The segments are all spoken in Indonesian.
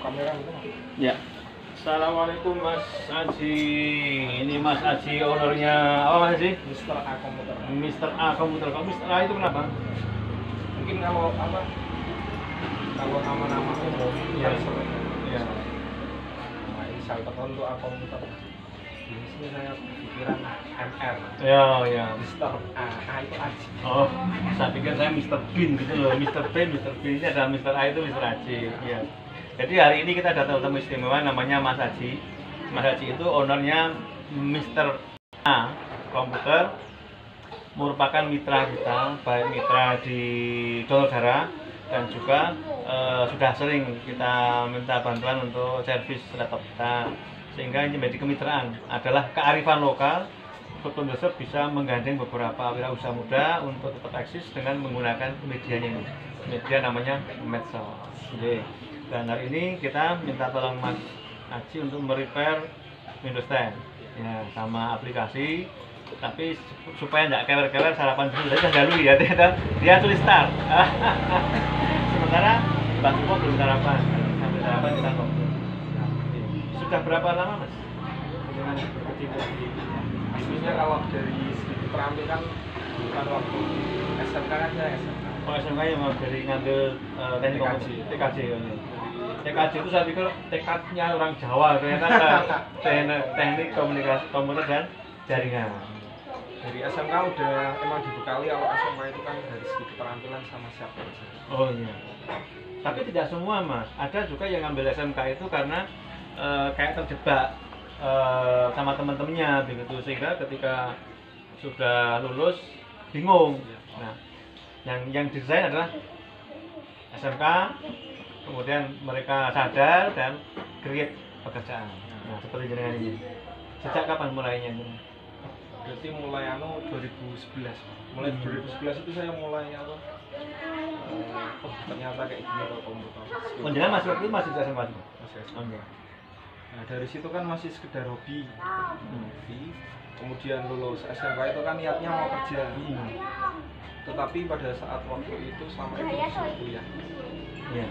kamera gitu. Ya. Assalamualaikum Mas Aji. Ini Mas Aji, ownernya apa Mas Aji? Mister A Komputer. Mister A Komputer. Kalau Mister A itu kenapa? Mungkin kalau apa? Kalau nama-nama umum Ya. kan sering. Ya. Nah, inisial tertentu A Komputer. Di sini saya pikiran MR. Ya, ya. Mister A itu Aji. Oh, saya pikir saya Mister Bean gitu loh. Mister Bean ini ada Mister A itu Mister Aji. Ya. Jadi hari ini kita datang tamu istimewa namanya Mas Aji. Mas Aji itu ownernya Mister A Komputer, merupakan mitra kita, baik mitra di donor darah dan juga sudah sering kita minta bantuan untuk servis laptop kita, sehingga ini menjadi kemitraan adalah kearifan lokal. Fotoindustri bisa menggandeng beberapa wirausaha muda untuk tetap eksis dengan menggunakan medianya ini. Media namanya medsos. Dan hari ini kita minta tolong Mas Aji untuk merepair Windows 10 ya, sama aplikasi, tapi supaya tidak kewer-kewer sarapan dulu saja dahulu ya, dia sulit start. Sementara Mbak Sumo belum sarapan, sampai sarapan kita ngobrol. Sudah berapa lama Mas dengan berkecimpung di Aslinya kalau dari segi keterampilan bukan waktu SMK kan saya SMK. SMK yang mau dari ngambil teknik komputer TKJ ini. TKJ itu saya pikir tekadnya orang Jawa, ternyata teknik komunikasi komputer dan jaringan. Dari SMK udah emang dibekali, kalau SMK itu kan dari segi keterampilan sama siap kerja. Oh iya. Tapi tidak semua Mas, ada juga yang ngambil SMK itu karena kayak terjebak sama teman-temannya begitu, sehingga ketika sudah lulus bingung. Nah, yang desain adalah SMK, kemudian mereka sadar dan create pekerjaan. Nah, seperti jenengan ini. Sejak kapan mulainya? Berarti mulai 2011. Mulai 2011 itu saya mulai ternyata kayak gini kalau komputer. Jenengan masih waktu itu masih di SMK juga? Masih SMK. Oh, enggak. Nah, dari situ kan masih sekedar hobi. Kemudian lulus SMK itu kan niatnya mau kerja. Tetapi pada saat waktu itu selama itu disuruh kuliah. Iya.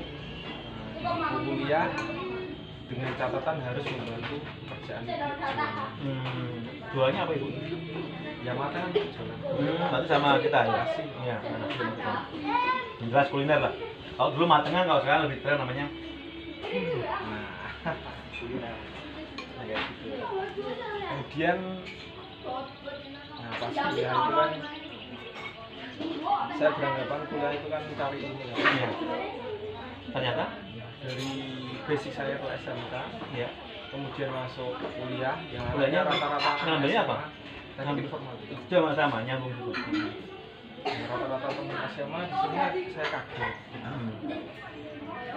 Disuruh kuliah dengan catatan harus membantu kerjaan ibu semuanya. Jualnya apa Ibu? Ya mata kan jalan. Berarti sama kita ya? Iya. Yang jelas kuliner lah. Kalau dulu matengan, kalau sekarang lebih tren namanya. Nah, kuliner. Nah, kayak gitu. Kemudian, nah pas kuliah itu kan, saya beranggapan kuliah itu kan mencari ilmu ya. Iya. Ternyata? Dari basic saya itu SMK, Iya. kemudian masuk kuliah, yang Kuliahnya rata-rata ngambilnya apa? teknik informatika. Sama nyambung juga. Nah, rata-rata teman SMA di sini saya kaget.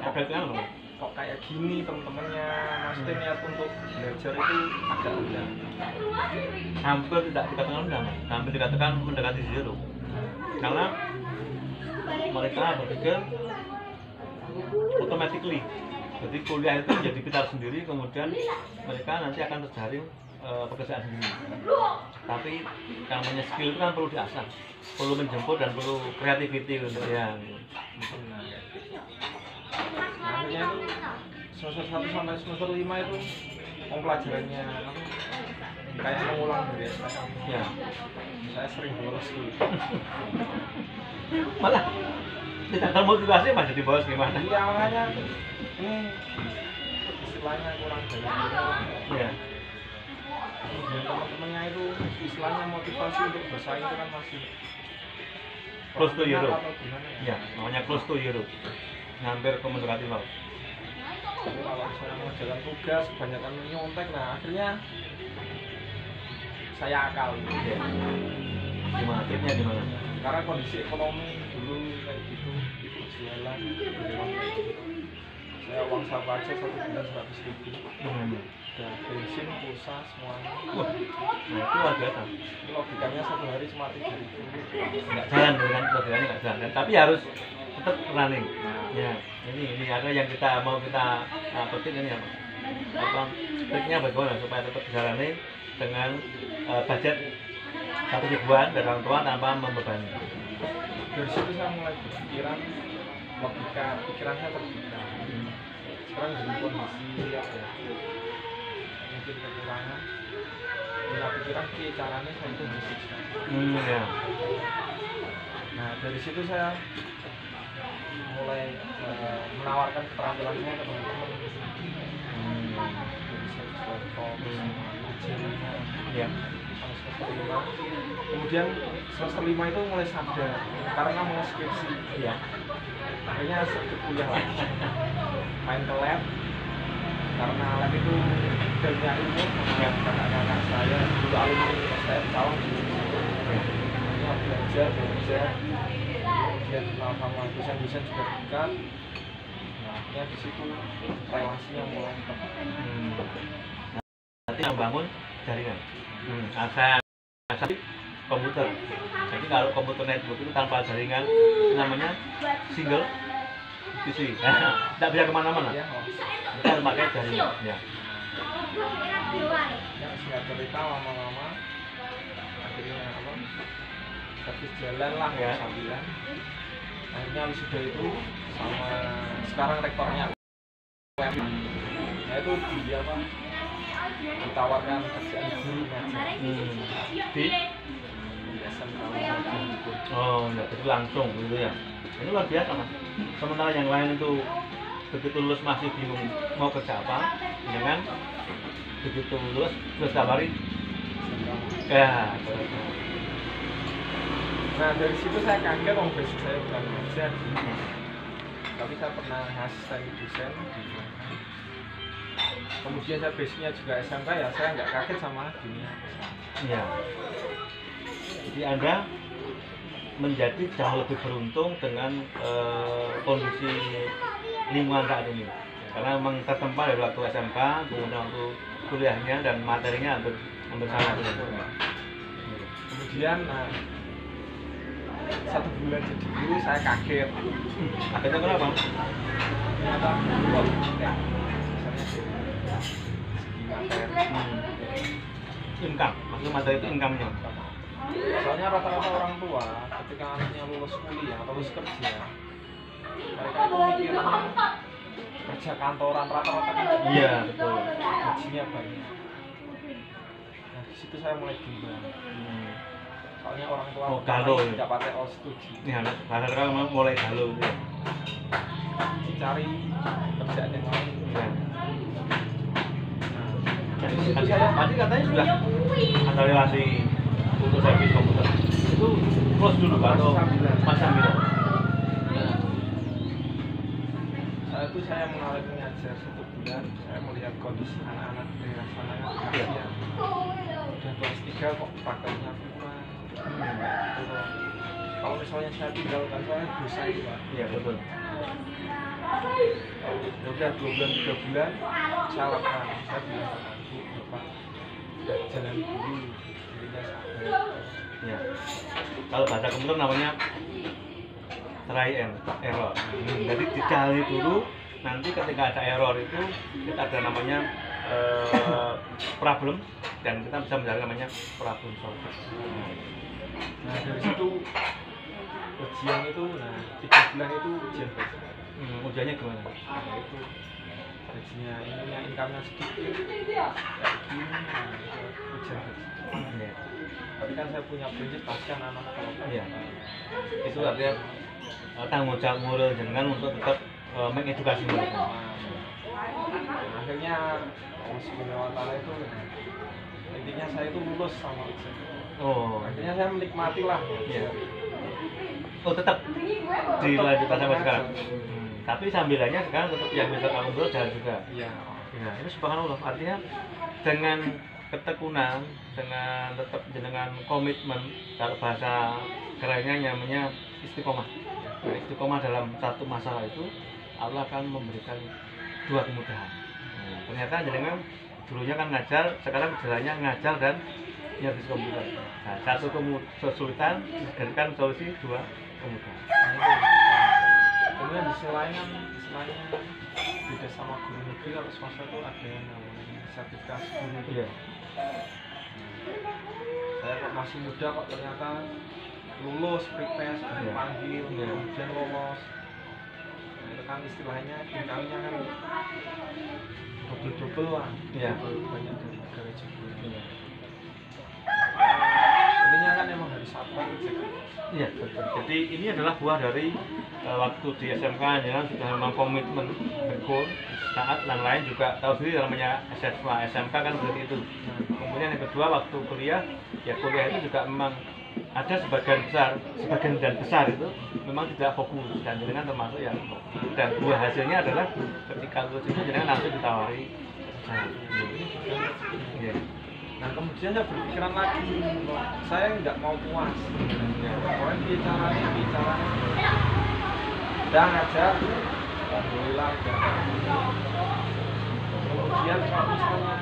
Kaget kan loh? Kok kayak gini teman-temannya, maksudnya niat untuk belajar itu agak rendah. Hampir tidak dikatakan rendah, Mas. Hampir dikatakan mendekati zero. Karena mereka berpikir automatically. Jadi kuliah itu menjadi kita sendiri, kemudian mereka nanti akan terjaring pekerjaan sendiri. Tapi namanya skill itu kan perlu diasah, perlu menjemput dan perlu creativity untuk yang. Nah, akhirnya itu semester 1 sampai semester 5 itu pembelajarannya kayak mengulang dari SKS. Ya. Saya sering bolos gitu. Malah tidak termotivasi Mas jadi bos gimana? Iya, makanya ini istilahnya kurang banyak. Ya. Dan teman-temannya itu istilahnya motivasi untuk bersaing itu kan masih Close to zero. atau gimana Ya, namanya close to zero. Hampir ke mendekati nol. Jadi kalau saya mengerjakan tugas kebanyakan nyontek, nah akhirnya saya akal gitu. Ya. Gimana triknya gimana? Karena kondisi ekonomi dulu kayak gitu, jualan, saya uang saku aja 1 bulan 100.000. Dan bensin, pulsa, semuanya. Wah, nah itu luar biasa. Ini logikanya 1 hari cuma 3.000. Nggak jalan kan, logikanya nggak jalan. Tapi harus tetap running. Ya, ini ada yang kita mau kita petik ini apa triknya bagaimana supaya tetap bisa running dengan budget 1.000-an dari orang tua tanpa membebani. Dari situ saya mulai berpikiran logika, pikirannya terbuka. sekarang dengan kondisi apa ya, mungkin kekurangan punya pikiran caranya saya itu musik. Ya. Nah dari situ saya mulai menawarkan keterampilan saya ke teman-teman. Dari saya laptop sama ujiannya Ya. sama semester 5. Kemudian semester 5 itu mulai sadar karena mau skripsi. Ya. Akhirnya ikut kuliah lagi, main ke lab karena lab itu ilmunya ilmu sama kakak-kakak saya dulu alumni STM Cawang di akhirnya belajar kemudian kenal sama dosen-dosen juga dekat. Nah akhirnya di situ relasinya mulai tepat. Nanti yang bangun jaringan. Saya komputer. Jadi kalau komputer network itu tanpa jaringan namanya single PC. Tidak bisa kemana-mana. Ya, Kita harus pakai jaringan. Ya. Ya singkat cerita lama-lama akhirnya apa? Servis jalan lah Ya. sambilan. Akhirnya wisuda itu sama sekarang rektornya UM. Nah itu di apa? Ditawarkan kerjaan guru ngajar Di SMK. oh enggak, itu langsung gitu ya. Ini luar biasa Mas. Sementara yang lain itu begitu lulus masih bingung mau kerja apa, dengan begitu lulus sudah tabari ya. Nah dari situ saya kaget, basic saya bukan ngajar, tapi saya pernah asisten dosen di kemudian saya basicnya juga SMK, ya saya nggak kaget sama dunia Ya. Jadi Anda menjadi jauh lebih beruntung dengan kondisi lingkungan saat ini, karena memang tertempa dari waktu SMK, kemudian waktu kuliahnya dan materinya hampir sama. Kemudian satu bulan jadi guru saya kaget. Akhirnya kenapa? Ternyata wah, misalnya segi materi. Income, maksudnya materi itu income-nya. Soalnya rata-rata orang tua ketika anaknya lulus kuliah atau lulus kerja, mereka itu mikirnya kerja kantoran rata-rata kan. Iya betul. Gajinya banyak. Nah di situ saya mulai bimbang. Soalnya orang tua galau ya? tidak pakai setuju. Ini bahasa sekarang mulai galau gitu. Dicari kerjaan yang lain. Ya. Nah di situ saya Tadi katanya sudah ada relasi untuk servis komputer. Itu close dulu atau pas sambil? Saya mengalami ngajar 1 bulan, saya melihat kondisi anak-anak daerah sana yang kasihan. Udah kelas 3 kok prakteknya kurang. Gitu. Kalau misalnya saya tinggalkan, saya dosa itu Pak. Iya betul. Ya udah 2 bulan 3 bulan saya lakukan. Saya bilang Bu, Bapak jalan dulu, dirinya sadar. Ya. Kalau bahasa komputer namanya try and error. Jadi dicari dulu, nanti ketika ada error itu kita ada namanya problem, dan kita bisa mencari namanya problem solver. Nah dari situ ujian itu, 3 bulan itu ujian basic. Ujiannya gimana? Nah itu gajinya ininya income-nya sedikit kayak gini, itu ujian basic. Ya. Tapi kan saya punya prinsip pasca anak-anak kalau Iya. Itu artinya tanggung jawab moral jenengan untuk tetap mengedukasi mereka. Nah, akhirnya Allah Subhanahu wa Ta'ala itu intinya saya itu lulus sama ujian. Oh. Akhirnya saya menikmati lah. Iya. Oh tetap dilanjutkan sampai sekarang. Tapi sambilannya sekarang tetap yang bisa kamu bro jalan juga. Iya. Nah itu subhanallah, artinya dengan ketekunan, dengan tetap dengan komitmen, kalau bahasa kerennya namanya istiqomah. Nah, istiqomah dalam satu masalah itu Allah akan memberikan 2 kemudahan. Ternyata jenengan dulunya kan ngajar, sekarang jalannya ngajar dan nyervis komputer. Nah, satu kesulitan dijadikan solusi 2 kemudahan. Kemudian di selainnya beda sama guru negeri, kalau swasta itu ada yang namanya sertifikasi guru. Iya. Saya kok masih muda kok ternyata lulus pretest, dipanggil, kemudian lolos. Nah, itu kan istilahnya income-nya kan double lah, Iya. banyak dari negara Jepang. Iya. Intinya kan emang harus sabar aja kan. Iya, betul. Jadi ini adalah buah dari waktu di SMK ya sudah memang komitmen tekun saat yang lain juga tahu sendiri namanya SMA SMK kan seperti itu. Kemudian yang kedua waktu kuliah ya kuliah itu juga memang ada sebagian besar itu memang tidak fokus dan jenengan termasuk yang fokus. Dan buah hasilnya adalah ketika lulus itu jenengan langsung ditawari. Iya. Nah kemudian saya berpikiran lagi, saya nggak mau puas. Pokoknya bicaranya udah ngajar, alhamdulillah udah. Kemudian kalau misalnya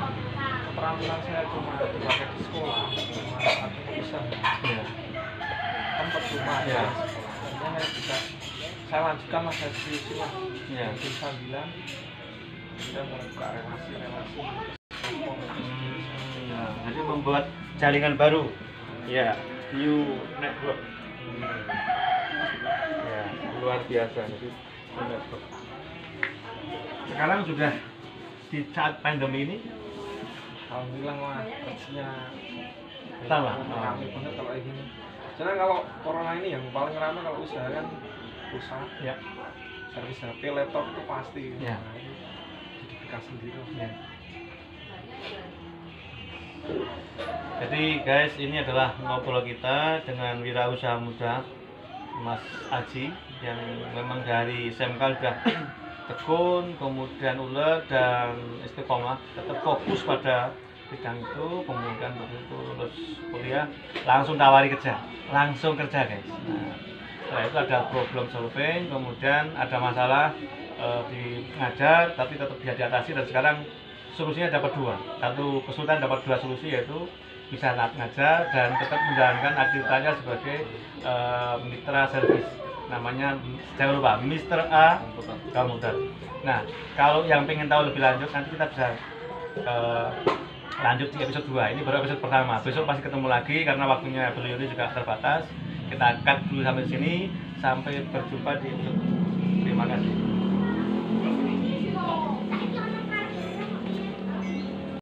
keterampilan saya cuma dipakai di sekolah, artinya bisa Iya. kan percuma Iya. ya sekolah. Akhirnya saya lanjutkan lah, saya skripsi lah. Iya. Bikin sambilan, kemudian membuka relasi. Nah, jadi membuat jaringan baru, ya, new network. Ya, luar biasa. Jadi new network. Sekarang sudah di saat pandemi ini, Alhamdulillah mah kerjanya Sama. rame banget kalau kayak gini. Karena kalau corona ini yang paling ramai kalau usaha kan perusahaan, ya, servis HP, laptop itu pasti. Ya. Nah, ini jadi bekas sendiri. ya. Jadi guys, ini adalah ngobrol kita dengan wirausaha muda Mas Aji yang memang dari SMK sudah tekun, kemudian ulet dan istiqomah, tetap fokus pada bidang itu, kemudian begitu lulus kuliah langsung tawari kerja, langsung kerja guys. Nah, setelah itu ada problem solving, kemudian ada masalah di ngajar, tapi tetap bisa diatasi dan sekarang solusinya dapat dua, satu kesulitan dapat dua solusi yaitu bisa ngajar dan tetap menjalankan aktivitasnya sebagai mitra servis, namanya jangan lupa Mr. A Komputer. Nah kalau yang pengen tahu lebih lanjut nanti kita bisa lanjut di episode 2, ini baru episode pertama, besok pasti ketemu lagi karena waktunya beliau ini juga terbatas. Kita cut dulu sampai sini, sampai berjumpa di episode. Terima kasih.